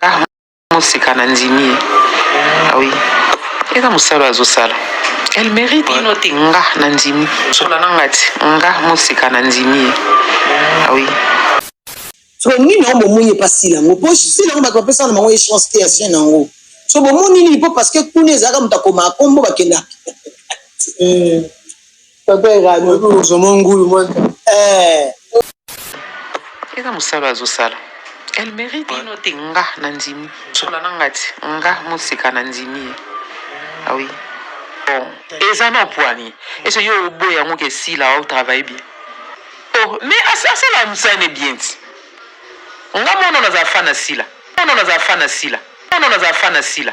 Ah, musika na ndimi. Ah oui. Eza musala azosala. Elle mérite inote nga na ndimi. Sola nangati nga musika na ndimi. Ah oui. So nini on bomunye pas sila ngo po sila ngo ba pesa na mango chance te asien nango. So bomuni ni po parce que kune zaka mutakoma kombo bakenda. Papa era no zo mongulu moi. Eza musala azosala. Elle mérite inote nga na ndimi. Sola nangati nga musika na ndimi. Ah oui. Bon, eza na poani. Est-ce que yo boya ngo ke sila au travail bien. Oh, mais ça la musane bien. Nga mwana naza fana sila. Mwana naza fana sila. Mwana naza fana sila.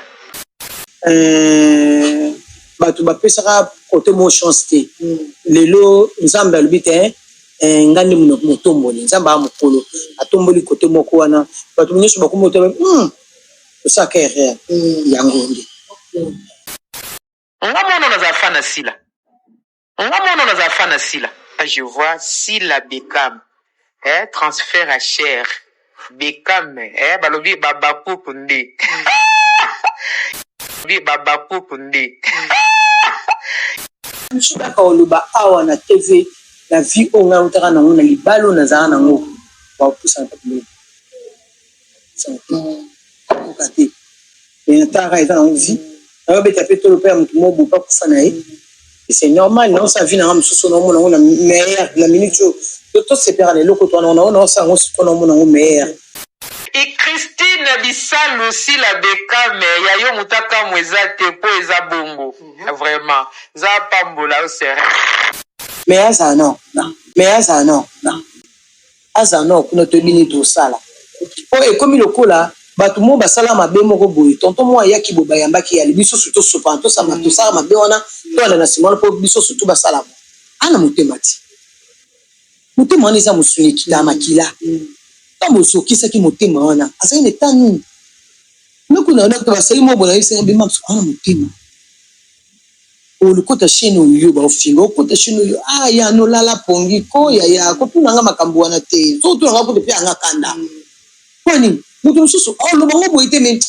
Batu bapesaka côté mo chance te. Lelo nzambe alubite ngandi mutomboli nzamba amukolo atomboli côté moko wana batu nyonso bakomoto ça kere yangonde. Nga mwana naza fana sila. Nga mwana naza fana sila. Je vois Sila Bekam transfert à chair. Bekam balobi babaku kunde. Babaku kunde. Mshubaka oluba awa na TV la vie onga utaka na ngona libalo na zana ngo wa pusa tablo. Okati. Entara eza na vie. Na beta peto le père mutumo bo pa kufana c'est normal non ça vit na msusu na mona ngona meilleur la minute to separa les loko to na ça ngo siko na mona ngo meilleur. Et Christine Bissal aussi la Bekam ya yo mutaka mweza te po eza bongo. Vraiment. Za pambola au serre. Mais ça non. Mais ça non. Asa non kuno to bini to sala. O e komi lokola batu mo basala mabe moko boyi tonton mo ayaki bo bayambaki ya biso suto sopanto sa mato sala mabe wana to na simon po biso suto basala. Ana mutemati. Mutema wana eza musuni kita makila. Tambo sokisa ki mutema wana. Asa ine tanu. Nakuna na to basali mo bona isa be mamso ana mutema. O lukota shino yo ba ofinga okota shino yo ya no lala pongi ko ya ko tunanga makambo wana te. So tunanga ko te anga kanda. Kwani mutu mususu lo bango boite me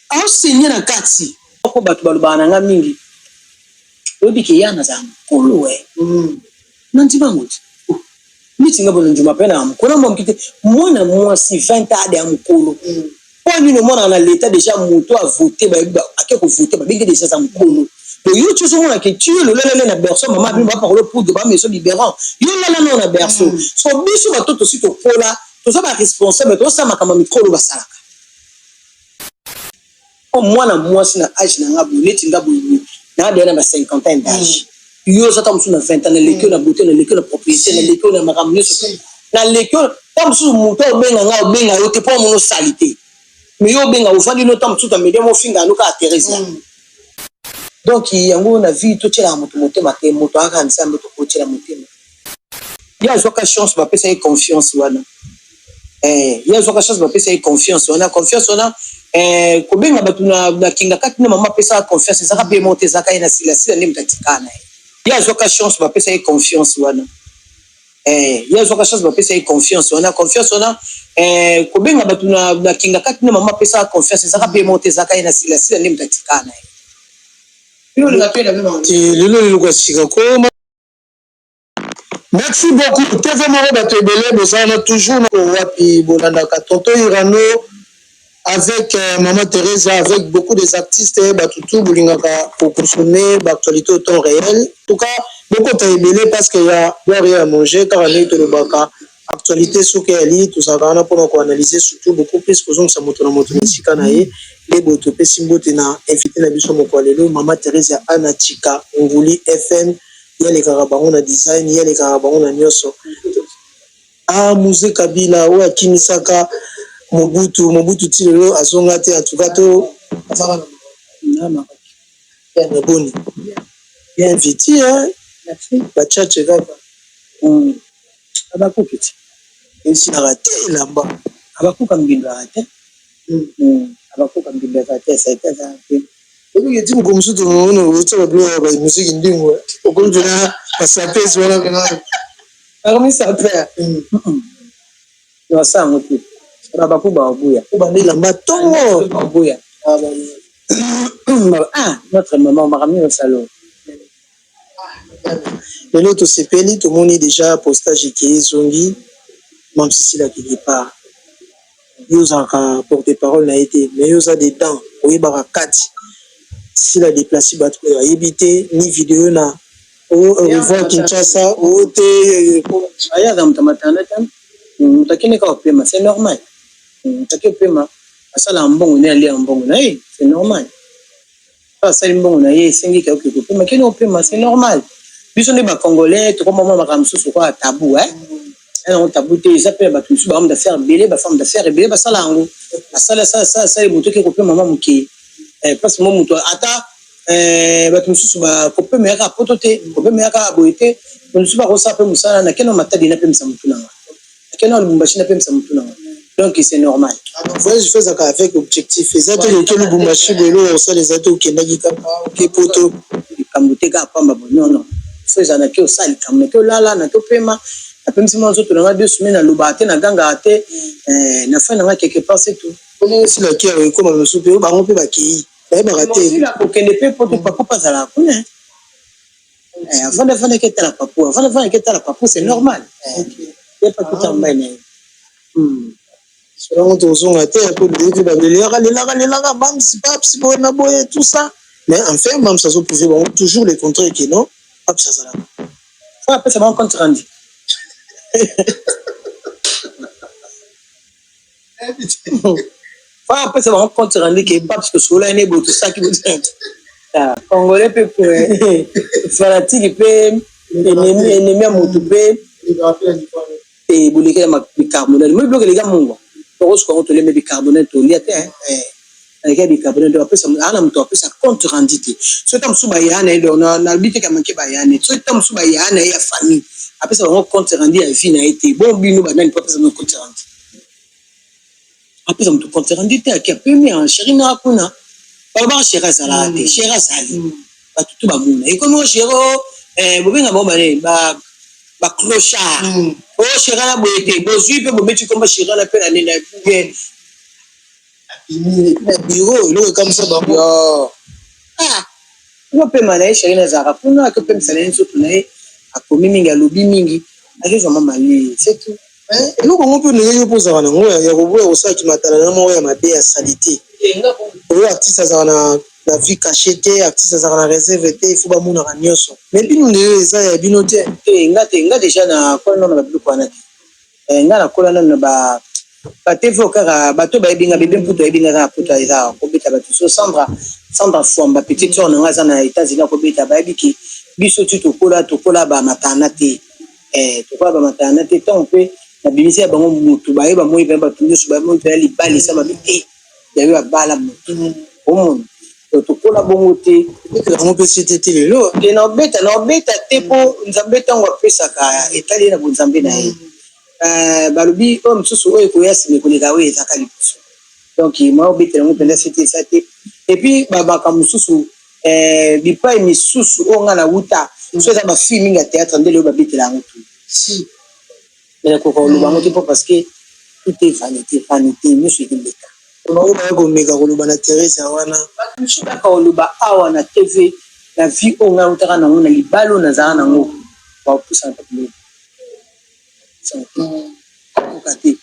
a senya na kati ko batu balubana nga mingi obi ke yana za mkolo we nanti banguti miti ngabo njuma pena mkolo mo mkite mwana mwasi 20 ade mkolo kwani no mwana na leta déjà mutu a voter ba akeko voter ba bingi déjà za mkolo le yo tu so mwana ke tu le lele na berceau mama bi ba parler pour de ba meso libérant yo lala no na berceau so biso batoto sito kola to ça ba responsable to ça makama mikolo basalaka o mwana mwasi na âge na ngabu neti ngabu na dena ba 50 ans d'âge yo ça tam na 20 ans na lekio na beauté na lekio na propriété na lekio na makambo na lekio tam su muto benga nga benga yo te po mono salité mais yo benga ofandi no tam tout amede mo finga no ka Teresa donc yango na vie to tela moto motema te moto aka nsambe to ko tela motema ya zo ka chance ba pesa confiance wana ya zo ka chance ba pesa confiance wana ko benga batu na kinga kati na mama pesa confiance zaka pe monter zaka ina sila ndi mtatikana ya zo ka chance ba pesa confiance wana ya zo ka chance ba pesa confiance wana ko benga batu na kinga kati na mama pesa confiance zaka pe monter zaka ina sila ndi mtatikana Merci beaucoup. TV Moro Batebele, Bozana, toujours Wapi Bolandaka, Tonton Irano, avec Maman Teresa, avec beaucoup des artistes, Batoutou, Boulingaka, pour consommer l'actualité au temps réel. En tout cas, beaucoup Taïbele parce qu'il y a rien à manger, car on est le baka. Actualité sur Kéali, tout ça, on a pour analyser surtout beaucoup plus que ça moto na moto sikanaye les botopé simbote na invité na biso mokwalelo Maman Teresa Ana Chika Nguli FM ya les karabango na design ya les karabango na nyoso Mouze Kabila ou akimisaka Mobutu tilelo azonga te en tout cas to azaka na bien boni bien invité hein merci ba chache kaka abakukiti esi na raté là-bas abakuka mbindo raté abakuka mbindo raté ça été ça obi yeti mukomsu to no utsa ba ba musique ndingo okonjona pasapesi wala kana comme ça père no ça ngoto Baba kuba obuya. Kuba ndela tongo. Obuya. Ah, notre maman m'a ramené au salon. Lelo to sepeli to moni déjà postage qui zongi même si c'est là quelque part. Yoza ka porte-parole na été mais yoza des dents oyeba kati. Si la déplacé bat ko éviter ni vidéo na o revoir Kinshasa o te aya dans tamatana tam. Mutakine ka opema, c'est normal. Mutakine opema asala mbongo ne ali mbongo na c'est normal. Asala mbongo na sengi ka opema kene opema c'est normal. Biso ne ba congolais to comme maman makamsusu kwa tabou on tabou te ça peut ba tusu ba homme d'affaires belé ba femme d'affaires belé ba sala ngo asala ça moto ke opema maman muki parce que mon moto ata ba tusu ba opema ya potote opema ya boité tusu ba ko sa pe musala na keno matadi na pe msamutu na keno lubumbashi na pe msamutu na donc c'est normal. Voyage je fais ça avec objectif exact le lubumbashi belo ça les atos qui ndaki ka poto kamuteka pamba non non feza na kio sali kameke lala na topema apemsi mwanzo tunanga 2 semaines na lubate na ganga ate na fa na quelque part c'est tout comment si la qui a comme le soupe ba ngompe ba ki ba ba raté la ko kende pe poto papa pas la kuna avant de que la papo avant de que la papo c'est normal il pas tout en bas selon ton son à terre pour dire que ba les bam c'est pas si bon na boye tout ça mais enfin même ça se pouvait toujours les contrôles qui non hop ça là ça après ça va en compte rendu après ça va en compte rendu que parce que cela n'est beau tout ça qui vous congolais peut fanatique peut ennemi à moutoupe et bouleke ma bicarbonate moi bloque les gars mon parce qu'on te les met bicarbonate au lit avec des bicarbonate après ça ana mtu après ça compte rendu so tam suba yana ndo na bite kama ke bayane so tam suba yana ya famille après ça on compte rendu à vie na été bon bino banani pas ça compte rendu après ça mtu compte rendu te qui a permis en chéri na kuna ba chéri salade chéri sali ba tout ba muna et comme chéri bobenga bomba ne ba clochard oh chéri na boete bozui pe bobeti comme chéri na pe na nena na bureau le comme ça ba on peut maner chéri na zara pour nous que peut me surtout na akomi mingi alobi mingi akezo mama li c'est tout eloko ngo mpe ndenge yo pozala nango ya koboya kosala kimatala na moko ya mabe ya salite oyo artiste azala na vie caché te artiste azala na réserve te il faut bamonaka nyonso mais bino ndeyo eza ya bino te nga déjà na kola nano na biloko wana te nga na kola nano na batevo kaka bato bayebinga bebe mputo ayebinga kaka puto eza kobeta bato so Sandra Fwamba petite sœur nanga aza na États-Unis akobeta bayebiki biso ti tokola bamatana te tokola bamatana te tant mpe na bimisi ya bango mutu bayeba moi pe bato nyonso bayeba pe libali sa mabe te yayo babala mutu omona tokola bongo te yango mpe sete te lelo te na obeta te mpo nzambe ntango apesaka etali na bonzambe na ye balobi oyo mosusu oyo ekoya nsima ekoleka oyo ezaka liboso donc ma obetela yango mpenza sete eza te epuis babaka mosusu bipai misusu oyo nga na wuta so eza bafille mingi ya théâtre ndele oyo babetela yango tu koka oloba yango te mpo parce que tout est vanité nyonso ekoleka oyo baya komeka koloba na Thérèse wana bato mosusu baka koloba awa na tv na vie oyo ngai otaka nango na libala oyo nazala nango baopusana papilo oka te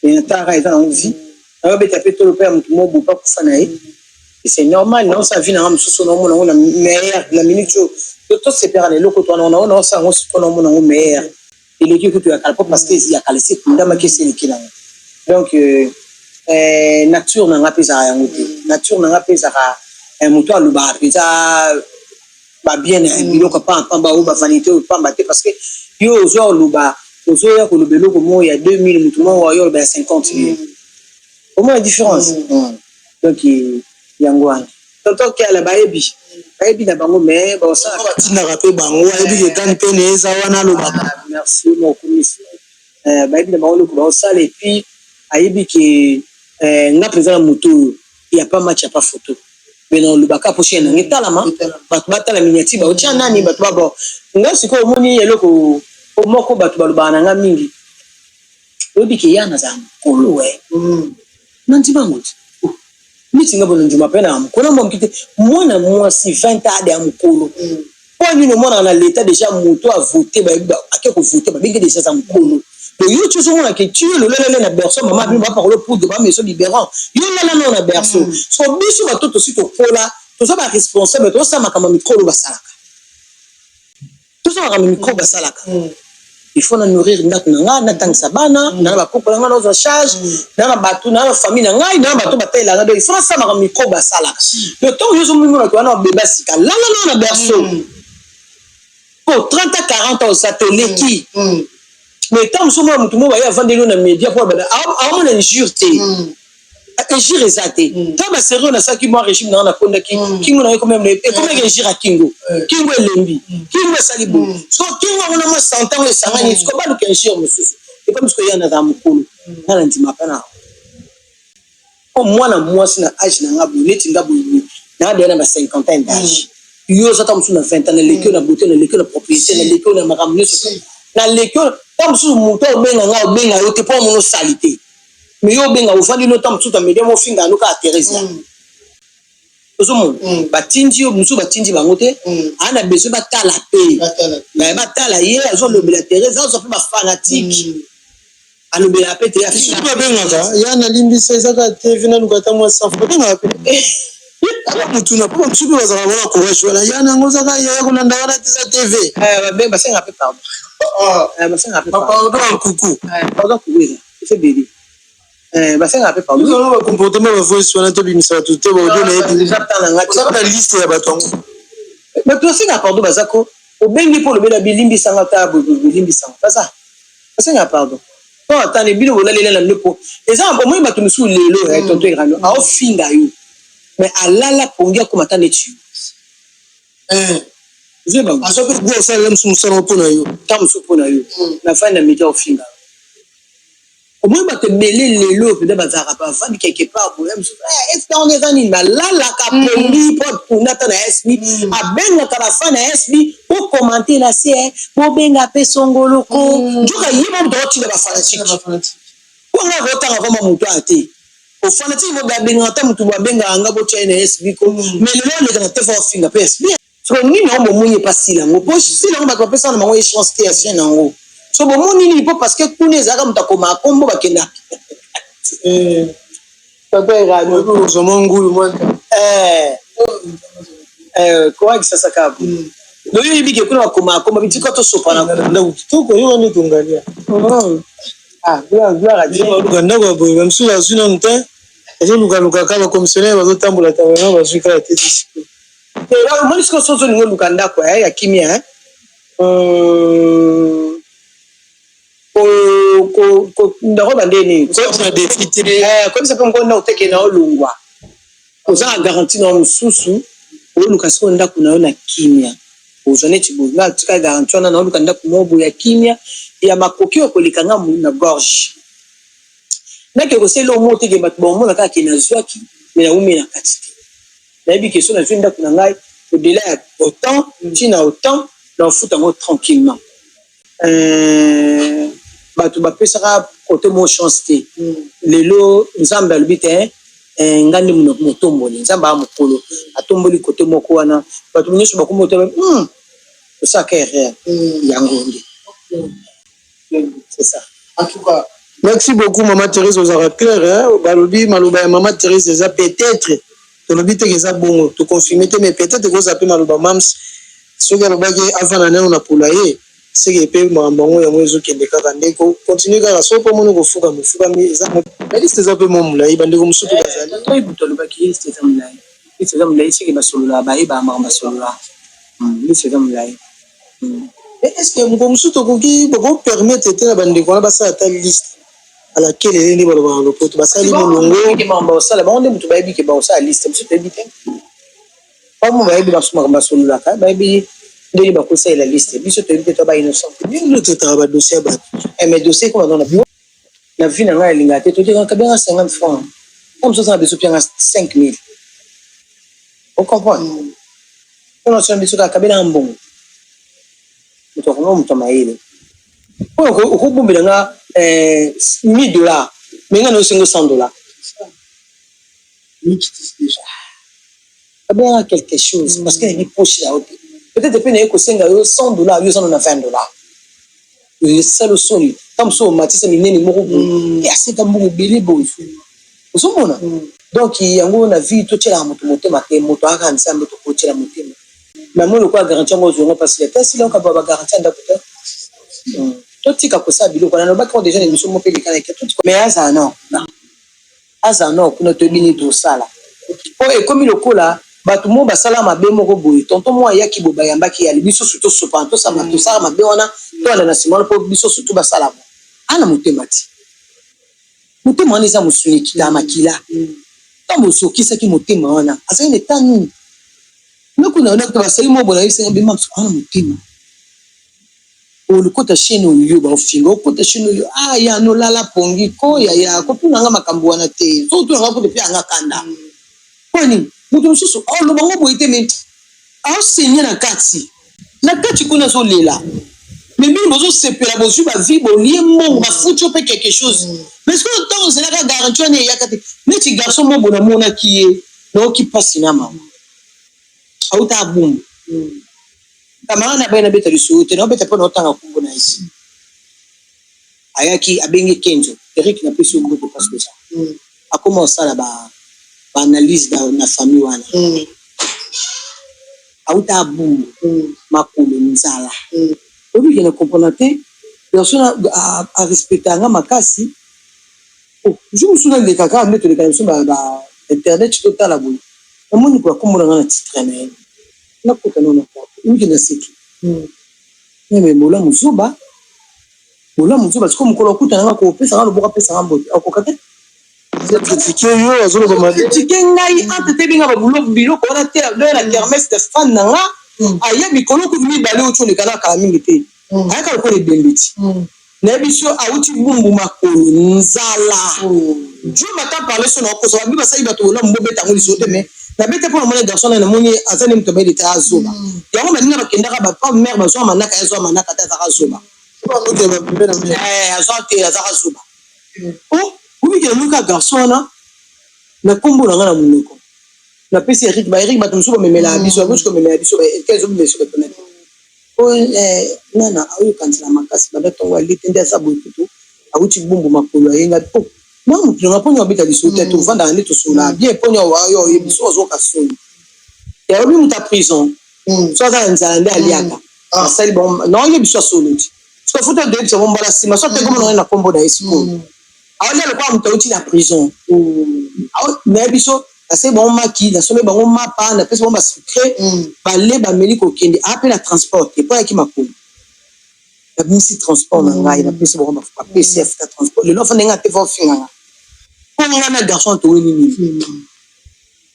nataka eza nango vie ayobeta mpe tolo mpe ya motu mo bopa kufa na ye c'est normal naosa vie nanga mosusu naomona yango na meilleur na minute oyo tosepera na eloko twana nango naosa yango siko naomona yango meilleur eleki kutu ya kala po parce que yakala esi ekundamaki esi eleki nango donc nature nanga mpe ezaka yango te nature nanga mpe ezaka moto alobaka mpenza babien na biloko pamba oyo bavanité oyo pamba te parce que yo ozwa oloba ozoya koloba eloko moko ya 2000 motu moko oyo oloba ya 50 omona différence donc yango wana totokiala bayebi na bango mais batindaka mpe bango ayebi ketani mpe na eza wana alobaka merci mokomisi bayebi na bango eloko baosala epuis ayebi ke nga mpenza na moto oyo ya pa match ya pa photo me na olobaka poche nange etalama bato batala miniature baotya nani bato babo nga sikoyo omoni eloko moko bato balobaka na nga mingi lobi ke yana za mkolo we nandiba ngoti mitinga bono njuma pena mkolo mbomkite mwana mwasi 20 ade ya mkolo kwa nini mwana na l'état déjà moto a voté ba akeko voter ba bingi déjà za mkolo donc yo tu so mwana ke tu le lele na berceau maman bi ba parler pour de ba mais so libérant yo la na berceau so biso ba toto si to kola to so ba responsable to sa makama mikolo basalaka to so makama mikolo basalaka il faut nourrir ndako na nga tangisa bana na ba couple nga na charge na batu na famille na ngai na batu batela nga do il faut ça makama mikolo basalaka le temps yo so mwana to na bébé sika la na berceau pour 30 à 40 ans ça te l'équi mais tant que moi mutumo ba ya vandelo na média pour ba a mon injurté injure ezate tant ba sérieux na ça qui moi régime na konda kingo na quand même et comment injure à kingo elembi kingo salibu so kingo na mo 100 ans et sangani ko ba le injure mususu et comme ce que ya na za mukulu na ndima pana au moins na moi sina âge na ngabu leti ngabu na de na 50 ans d'âge yo ça tam suna 20 ans l'école na beauté na l'école na propriété na l'école na makamne na l'école tam su muto benga nga benga yo te po mono salité mais yo benga ofandi no tam su ta media mo finga no ka Teresa ozomo batinji yo musu batinji bangote ana beso batala pe na batala ye azo le bela Teresa zo pe ba fanatique alo bela pe te ya su ba benga ka ya na limbi seza ka TV na lukata mo sa fo benga pe mutu na po msubi wa zaka wala kuwashwa na yana ngoza ka ya kuna ndawala tisa TV ba senga pe pardon ba senga pe pardon kuku pardon kuweza c'est bébé ba senga pe pardon nous on va comportement va voice sur to bimisa to te ba odio na yebi déjà tana ngati ça na liste ya batongo mais to senga pardon bazako obengi pour le bela bilimbi sanga ta bilimbi sanga ça ba senga pardon to atane bilo wala lela lepo exemple moi bato musu lelo tonto irano a ofinga yo mais alala pongia ko matane tu zeba aso pe go sa lem sumusana pona yo tam su pona yo na fin na media ofinga au moins ba te belé lelo peut ba zara pa fa quelque part pour est-ce qu'on est en ma la ka pongi pot kuna ta na SB abenga ka fa na SB pour commenter la CR pour benga pe songolo ko njoka yimo ndo ti ba fanatique ko nga rota ngoma muto ate au fanatique mo ba benga ta mutu ba benga nga bo cha na SB ko mais le le na te fa finga pe SB so ni no mo munye pasila ngo po sila ngo ba ko pesa na mo chance te ya ngo so bo moni ni po parce que kuneza ka mutakoma kombo bakenda papa irano ko zo mongulu mwanta kwa kisasa kabu ndio hiyo ibike kuna bakoma kombo bitiko to sopana na utiko yo ni tungalia bila radio uganda kwa boy msula zuna nte ezo luka kama commissionnaire bazo tambula tawana bazwika ya tete moi ce que sozo ni lukanda kwa ya kimia ko ndako bandeni ko défité comme ça peut ngona uteke na olungwa oza garantie na mususu oluka siko ndako na yo na kimia ozone tibunga tika garantie na oluka ndako mobo ya kimia ya makoki okolikanga na gorge nake ko selo moto ke bat bon mona ka kina zwaki mais na umi na kati na bi question na vinda kuna ngai au delà autant tina autant dans foot en tranquillement batu bapesaka côté mo chance te lelo nzambe albite ngandi motomboli nzambe amukolo atomboli côté moko wana batu nyusu bakumoto ça carrière yangonde c'est ça en tout cas merci beaucoup maman Thérèse aux clair balobi maloba ya maman Thérèse eza peut-être tolobi te eza bongo to confirmer te mais peut-être que ça peut maloba mams soki alobaki avant na neno na poulailler c'est que pe mambango ya mwezo kende kaka ndeko continue kaka so po mono kofuka mufuka mi eza na liste eza pe mo mulai bandeko musutu bazali to ibuto lobaki liste eza mulai liste eza mulai c'est que basolola ba eba mama basolola liste eza mulai est-ce que mo musutu koki boko permettre te na bandeko na basa ta liste à laquelle elle est baloba le poto basali molongo ke mamba osala ba onde mutu ba ebi ke ba osala liste musutu ebi te pa mo ba ebi basoma basolola ka ba ebi de ba conseil la liste biso to ebi to ba innocent ni le tout ba dossier ba mes dossiers comme dans la vie na ngai linga te to dire ka bien 50 francs comme ça beso pia 5000 on comprend on a besoin ka bien mbongo mutu ko mutu maile Au bout de là, $1000. Mais il y a $100. Il déjà. Il y a quelque chose. Parce qu'il est proche là. Peut-être que $100, il y a $20. C'est le son. Comme ça, Matisse, il y a des assez comme vous belé boy. Vous savez, donc il y a une vie tout la moto moto à rançon moto coach la moto. Mais moi le quoi garantir moi je parce que si là on va garantir d'accord. Tout ce que ça bilo quand on va déjà les missions monter les canaux tout mais à non pour te bini tout ça là. Et comme le cola bato mo basala mabe moko boy tonton moi ya ki boba yamba ki ali biso surtout sopanto ça mato ça mabe wana to na simon pour biso surtout basala mo ana motemati motema wana eza mosuni kita makila ntango osokisaki motema wana azali na eta nini nokuna wana kuta basali mo bona yesenga bema wana motema olukota chaîne oyo baofinga okota chaîne oyo ya nolala pongi koya ya kotunanga makambo wana te sotunanga kote mpe anga kanda poni moto mosusu olobango boye te me aosenye na kati kuna azolela mais bien bozo sepela bozu ba vie bolie mongo ba futur pe quelque chose mais ce que temps c'est la garantie on est yakate mais ti garçon mo bona mona qui est donc qui passe na mama auta bum kama na bena beta liso te no beta pona otanga kumbona ici ayaki abengi Kenzo Eric na pesi ngoko parce que ça a commencé là ba analyse na famille wana auta bum makolo nzala obi kena componente personne a respecté anga makasi je me souviens de kaka mettre le canal sur internet total la boule amoni kwa komona na titre na na kota na kwa obi kena seki mais mola muzuba parce que mukolo kuta na ko pesa ngalo boka pesa ngambo akokate ticket yo azolo ba mali ticket ngai ante binga ba bulo bilo ko na te la kermesse de fan nanga aya mikolo ku mi bale ocho le kala ka mingi te aya ka ko le bembiti na biso auti bumbu makolo nzala jo mata parler sur no ko so bi ba sai bato la mbo beta ngoli so te me na beta pour mon garçon na moni azane mto bele ta azoba yango maninga bakenda ka ba pa mère ba zo manaka ya zo manaka ta za azoba azante ya za azoba oui que le garçon na kombo na ngana munoko na pesi Eric bato musuba memela biso ba comme memela biso ba kezo biso ba tona nana ayo kansala makasi ba to wali tende sa botutu awuti bumbu makolo ayenga na mutu na ponyo beta biso te to vanda ne to sula bien ponyo wa yo biso zo ka sulu ya obi muta prison so za nzala nda aliaka asali bon non ye biso sulu so futa de biso bombala sima so te comme na kombo na esiko awali le kwa mutu na prison mais biso assez bon maki na somé bango mapa na pesa bon ba secret balé ba meli ko kende appel à transport et pas qui makolo la ministre transport na ngai na pesa bon ba PCF ta transport le lofa nga te fo finga ko nga na garçon to wini nini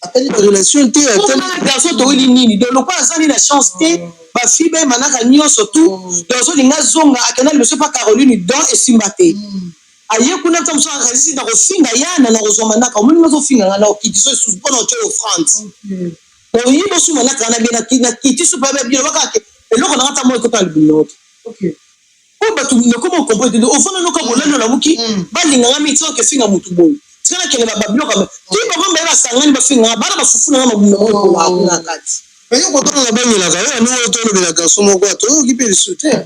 ateli relation te ateli garçon to wini nini de lo pas azali la chance te ba fibe manaka nyo surtout dozo linga zonga akena le monsieur pas Caroline don et simbate aye kuna mtu mso akazisi na kofinga yana na kozoma naka omuni mazo finga na okitiso su pona ocho France o yibo su manaka na bena na kitiso pa ba bilo bakake eloko na ngata mo ekota libino okay ko batu ne komo comprendre au fond no ka bolano la muki balinga ngami tso ke finga mutu boy tsana kele ba bilo kama ti ba ngombe ba sangani ba finga bana ba fufu na mabume ko la kuna kati ayo ko to na ba nyela ka ya no to no bela ka somo ko to ki pe sute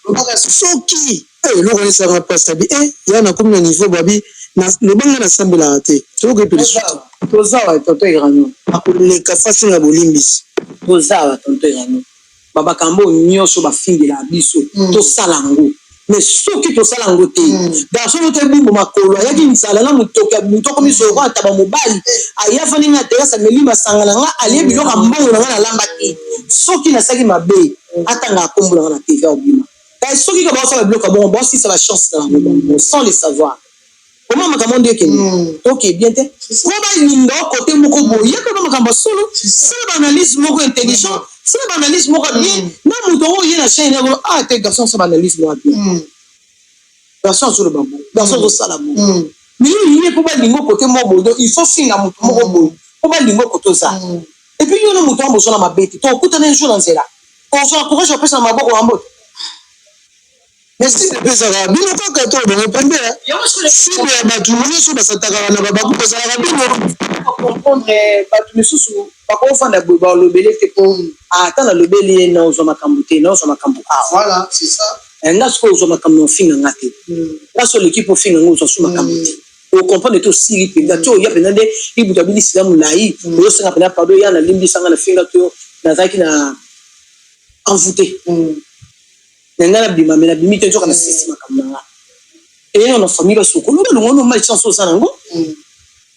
baka soki le roi ça passe tabi ya na comme niveau babi na le banga na sambela te to ko pe to zawa tonto irano akole ka fasi na bolimbisi to zawa tonto irano baba kambo nyoso ba fingela biso to salango mais soki to salango te da so te bumbu makolo ya ki nsala na mutoko miso ko ataba mobali aya fani nga te sa melima sangala nga aliye biloko mbongo na lamba te soki na saki mabe atanga kombo na TV obima et soki ka ba so bloka bon si ça va chance na sans le savoir comment makambo ndie ke OK bien te ko ba lindo côté moko boye ko makambo solo c'est l'analyse moko intelligent c'est l'analyse moko bien na muto o yena chaîne te garçon c'est l'analyse moko bien garçon sur le bambou garçon au salamo mais il est pour ba lingo côté moko il faut finga muto moko boye ko ba lingo côté ça et puis yo no muto ambo so na mabeti to kuta na jour dans cela on se encourage à passer na maboko ambo mais si epesaka bino kaka to bango pembe cible ya bato nyonso basataka na babaku kozalaka bino comprendre bato misusu bakofanda boye balobele te po ata nalobeli ye na ozwa makambo te na ozwa makambo awa voilà c'est ça nga sikoyo ozwa makambo ofinga nga te nga so oleki mpo ofinga nga ozwa so makambo te okomprendre te osili mpenza ti oya mpenza nde ibutu abilisila molai oyosenga mpenza pardon ya nalimbisanga na finga to nazalaki na envoûté na nga nabima me nabimi te nzoka na sisi makambo na nga eyeno na famille basoko loba longo no malchance osala yango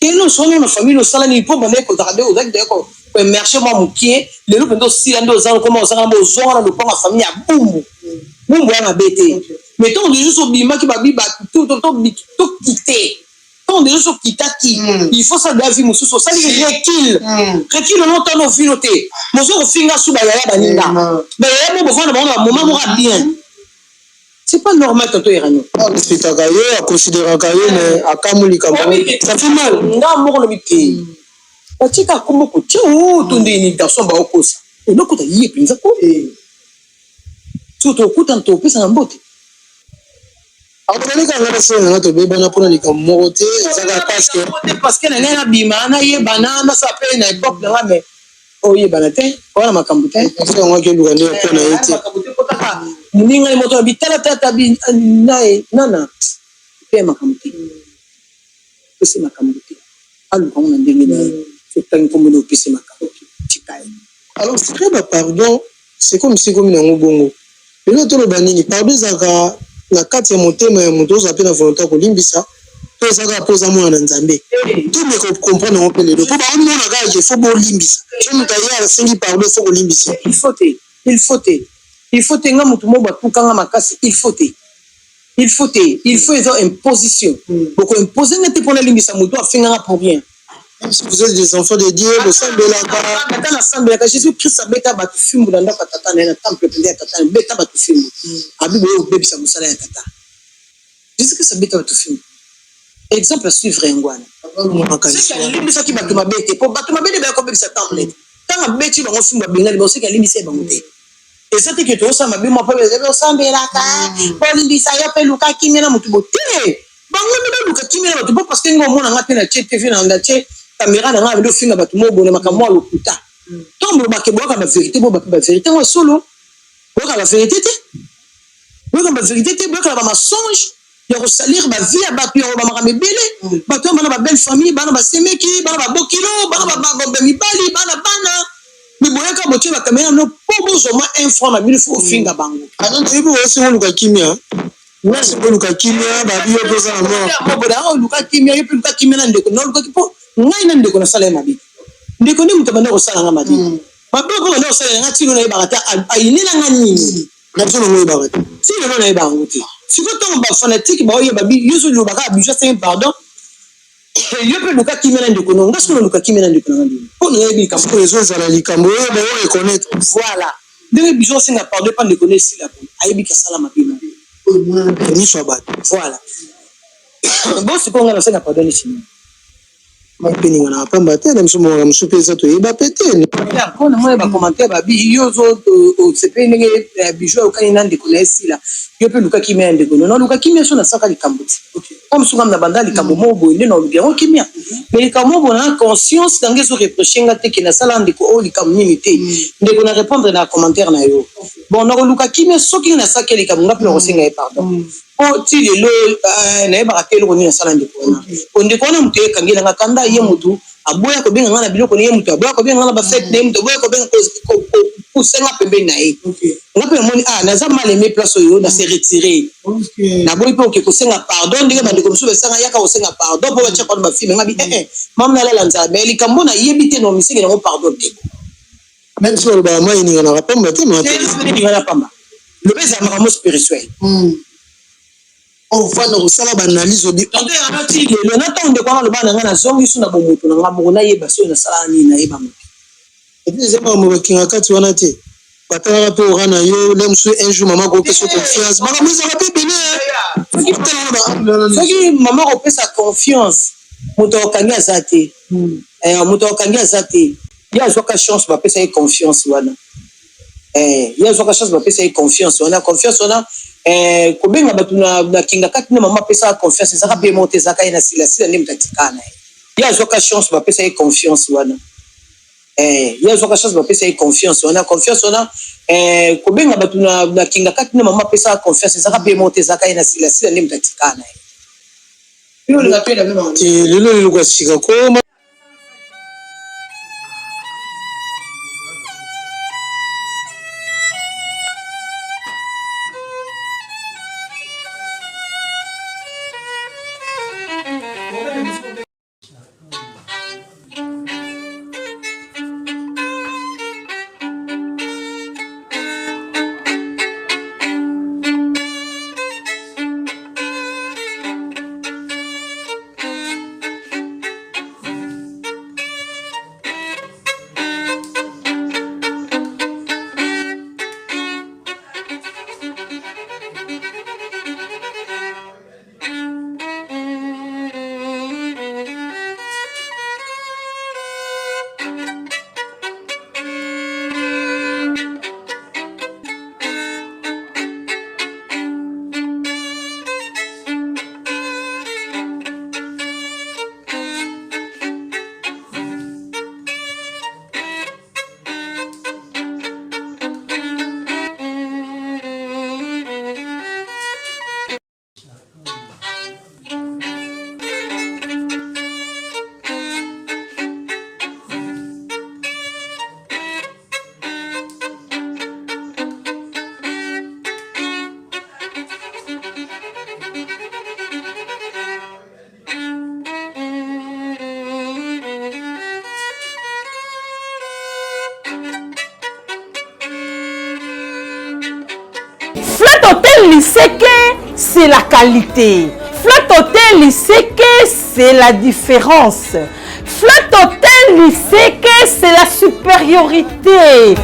eyeno sono na famille osala nini mpo bana ekozaka nde ozalaki de koemerge mwa mokie lelo mpenza osila nde ozala koma ozanga mbo ozonga na lopango ya famille ya bumbu bumbu ya mabe te mais ntango deja so obimaki babi tokite ntango deja so okitaki il faut ça davi mosusu osali recul onotana ovino te mozo kofinga su bayaya baninga bayaya mo bovanda bango na bamoma moko ya bien c'est pas normal tonto erano respectaka ye aconsidéraka ye mais akamolika ça fait mal nga moko lobi te batika kombo kotia tonde ni garçon baokosa olokota ye mpenza ko so tokutana topesana mbote akotalika nga nasenga nga tobebana mpona likambo moko te ezaka parceke na ngai nabima nayebana nasala mpe na époque nanga mais oyebana te wana makambo te yango akeluka nde mpona ye te moningai moto nabi talatata naye nana mpe makambo te opesi makambo te alukango na ndenge na ye sotangi kombona opesi makambo tikaye alors c'est bapardon c'est comme si komi nango bongo lelo toloba nini pardon ezalaka na kati ya motema ya moto ozala mpe na volonté kolimbisa to ezalaka mpo oza mwana na nzambe to meka comprendre yango mpe lelo mpo baomona kaka ke fo bolimbisa so moto aye asengi pardon fo kolimbisa il faut te nga motu mo batukanga makasi il faut eza imposition bokoimpose nga te mpona limbisa motu afinganga pour rien. Si vous êtes des enfants de Dieu, vous semblez Jésus-Christ a bêta batu fimbu dans la tata na temple de tata bêta batu fimbu abibo yo bebi sa musala ya tata Jésus-Christ a bêta batu fimbu exemple à suivre ngwana c'est que limbisa ki batu mabete po batu mabete ba ko bebi sa temple tanga beti bango fimbu bengali bo c'est que limbisa bango te et ça te que to sa mabimo pa be sambela ka po limbisa ya pe luka kimena mutu bote bango me luka kimena batu parce que ngo mona ngate na TV na ndache caméra na nga ndo finga batu mo bone makamwa lokuta tombo bakeboka ba vérité bo ba vérité wa solo boka la vérité te boka ba vérité te boka ba mensonge ya ko salir ba vie batu ya ba makambe belé batu bana ba belle famille bana ba semeki bana ba bokilo bana ba mibali bana mais boyaka botie ba caméra no pobo zoma informa bino fo finga bango alors tu peux aussi on luka kimia merci pour luka kimia ba bio poza na mo boda o luka kimia yo luka kimia na ndeko no luka kipo ngai na ndeko na sala mabi ndeko ni mutabanda ko sala ngama ti baboko na sala ngati tino na ibakata ayinela ngani na tino ngo ibakata tino na ibango ti siko to ba fanatique ba oye babi yuso lo baka abusé c'est pardon yo pe luka kimia na ndeko no ngaso luka kimia na ndeko na ngandi po na yebi ka pour les autres la likambo yo ba o reconnaître voilà ndenge biso singa pardon pas ndeko ne sila po ayebi ka sala mabi ni so ba voilà bon c'est pour nga singa pardon ni chini mapeninga na pamba te na msomo wa msupeza to yeba peteni ya kona moya ba commentaire ba bi yozo o sepenge bijou okani na ndeko na esila yo pe luka kimia ndeko no luka kimia so na saka likambuti comme sungam na banda likambo mo bo inde no lugero kimia mais likambo bo na conscience dange so reprochinga te kina sala ndeko o likambo nini te ndeko na répondre na commentaire na yo bon na luka kimia so ki na saka likambo ngapi no singa pardon o ti lelo na yeba katelo ko ni na sala ndeko na ndeko na mtu ekangela ngakanda ye mutu aboya ko benga ngana biloko ni ye mutu aboya ko benga ngana ba fête ne mutu aboya ko benga ko senga pembe na ye ngape moni naza mal aimé place yo na se retirer na boyi pe ko senga pardon ndenge bande ko so senga yaka ko senga pardon po ba cha ko ba fille ngabi mam na la nza mais likambo na yebite no misiki na pardon te même si ba mai ni ngana pamba te ma te ni ngana pamba le beza mamo spirituel on va nous sala ba analyse obi tonde anati le na tonde kwa lo bana ngana zongi su na bomoto na ngabo na yeba so na sala ni na yeba moto et puis zema mo kinga kati wana te patala pe orana yo lemsu un jour maman ko pesa confiance mama muza ka pe bene soki maman ko pesa confiance moto okanga zate moto okanga zate ya zoka chance ba pesa confiance wana ya zoka chance ba pesa confiance wana kobenga batu na kinga kati na mama pesa confiance ezaka pe monter zaka ina sila ndem tatikana ya zoka chance ba pesa confiance wana ya zoka chance ba pesa confiance wana kobenga batu na kinga kati na mama pesa confiance ezaka pe monter zaka ina sila ndem tatikana lelo linapenda mema lelo lilikuwa shika koma. Flat Hotel Liseke, c'est la qualité. Flat Hotel Liseke, c'est la différence. Flat Hotel Liseke, c'est la supériorité.